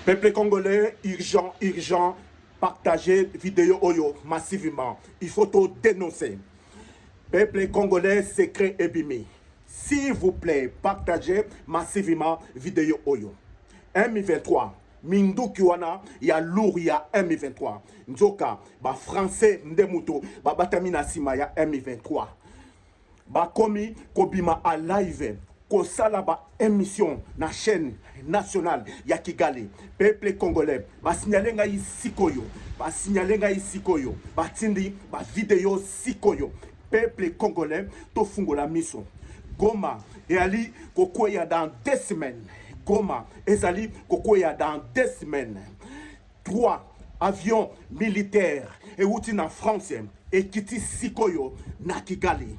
Peuple congolais, urgent, urgent, partagez vidéo Oyo massivement. Il faut tout dénoncer. Peuple congolais, secret ébimé. S'il vous plaît, partagez massivement vidéo Oyo. M23. Minduki wana ya lourd ya M23. Nzoka, ba français ndemuto, ba batamina sima ya M23. Ba komi kobima a live. Kosala ba émission na chaîne nationale ya Kigali. Peuple congolais, ba signaler ngai sikoyo. Ba signaler ngai sikoyo. Ba tindi ba vidéo sikoyo. Peuple congolais, to fungola miso. Goma, et Ali Kokoya dans 2 semaines. Goma, et Ali Kokoya dans 2 semaines. 3 avions militaires et outil en France et Kiti Sikoyo na Kigali.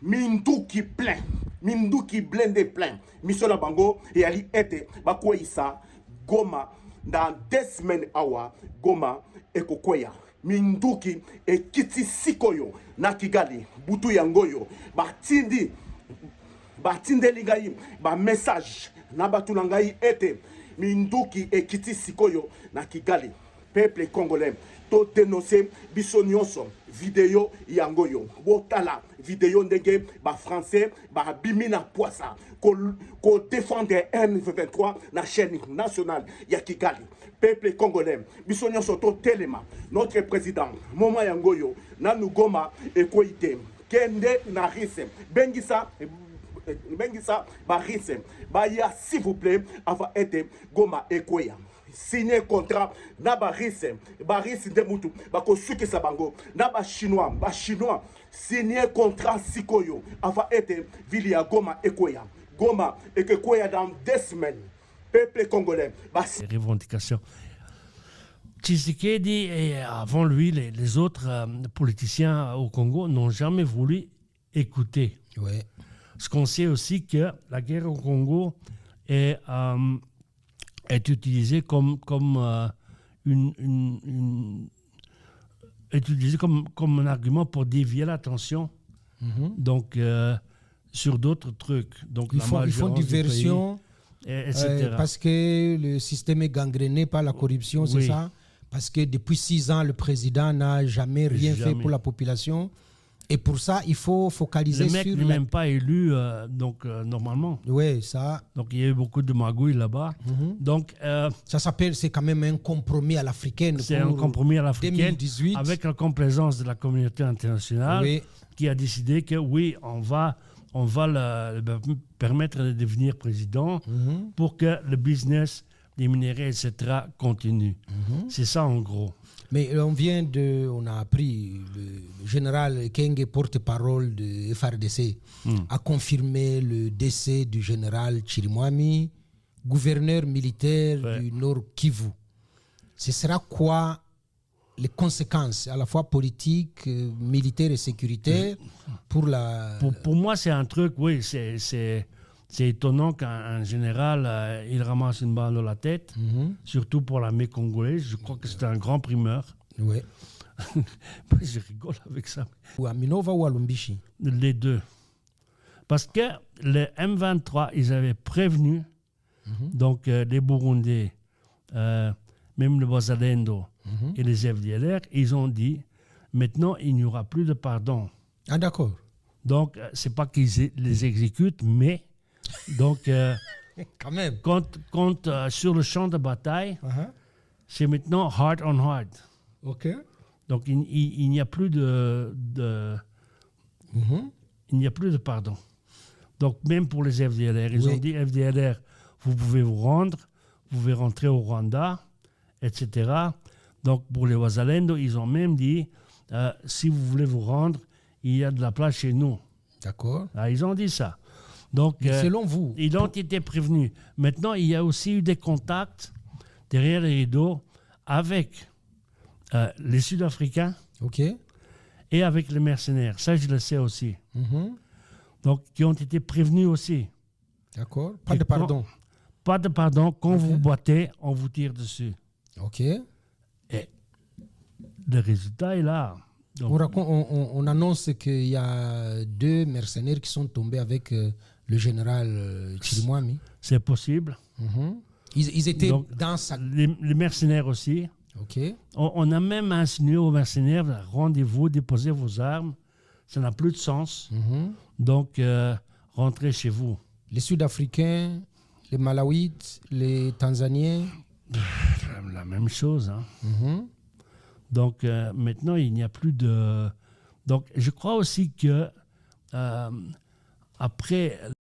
Minduki plein, Minduki blindé plein. Misola Bango et Ali Ete Bakoisa Goma dans 2 semaines awa Goma et Kokoya. Minduki et Kiti Sikoyo na Kigali. Butu Yangoyo Batindi Batinde Ligayi ba message na batulangai ete Minduki et Kiti Sikoyo na Kigali. Peuple congolais to dénoncer biso nyonso vidéo yangoyo botala vidéo ndenge ba français ba bimina poisa ko défendre M23 na chaîne nationale ya Kigali. Peuple congolais biso nyonso to telema notre président Moma Yangoyo na Goma et Koité kende na rise bengisa Barise Baya s'il vous plaît avant être Goma et Koya signer contrat na Barise de Mutu bako suki sabango na ba chinois signer contrat sikoyo avant être Vilia Goma et Koya Goma et que Koya dans 2 semaines. Peuple congolais les revendications. Tshisekedi et avant lui les autres politiciens au Congo n'ont jamais voulu écouter. Ouais. Ce qu'on sait aussi que la guerre au Congo est utilisée comme un argument pour dévier l'attention. Donc sur d'autres trucs. Donc ils font diversion, etc. Parce que le système est gangréné par la corruption, c'est ça. Parce que depuis 6 ans, le président n'a jamais rien fait pour la population. Et pour ça, il faut focaliser sur... Le mec n'est même pas élu, normalement. Oui, ça... Donc, il y a eu beaucoup de magouilles là-bas. Donc, ça s'appelle, c'est quand même un compromis à l'africaine. C'est un compromis à l'africaine 2018. Avec la complaisance de la communauté internationale qui a décidé que, oui, on va le permettre de devenir président pour que le business des minéraux, etc., continue. C'est ça, en gros. Mais on a appris, le général Kenge, porte-parole de FRDC, a confirmé le décès du général Chirimwami, gouverneur militaire du Nord Kivu. Ce sera quoi les conséquences, à la fois politiques, militaires et sécuritaires, pour la... Pour moi, c'est un truc, oui, c'est étonnant qu'un général, il ramasse une balle dans la tête, surtout pour l'armée congolaise. Je crois que c'est un grand primeur. Oui. Je rigole avec ça. Ou à Minova ou à Lumbishi? Les deux. Parce que les M23, ils avaient prévenu, donc les Burundais, même le Wazalendo et les FDLR, ils ont dit, maintenant, il n'y aura plus de pardon. Ah, d'accord. Donc, c'est pas qu'ils les exécutent, mais... Donc, quand même. Sur le champ de bataille, c'est maintenant hard on hard. OK. Donc, il n'y a plus il n'y a plus de pardon. Donc, même pour les FDLR, ils ont dit FDLR, vous pouvez vous rendre, vous pouvez rentrer au Rwanda, etc. Donc, pour les Wazalendo, ils ont même dit si vous voulez vous rendre, il y a de la place chez nous. D'accord. Ils ont dit ça. Donc, selon vous, ils ont été prévenus. Maintenant, il y a aussi eu des contacts derrière les rideaux avec les Sud-Africains et avec les mercenaires. Ça, je le sais aussi. Donc, qui ont été prévenus aussi. D'accord. Pas de pardon. Pas de pardon. Quand vous boitez, on vous tire dessus. OK. Et le résultat est là. Donc, on annonce qu'il y a 2 mercenaires qui sont tombés avec le général Chirimwami. C'est possible. Ils étaient Donc, dans sa... les mercenaires aussi. Ok. On a même insinué aux mercenaires, rendez-vous, déposez vos armes. Ça n'a plus de sens. Donc, rentrez chez vous. Les Sud-Africains, les Malawites, les Tanzaniens. La même chose. Hein. Donc, maintenant, il n'y a plus de... Donc, je crois aussi que après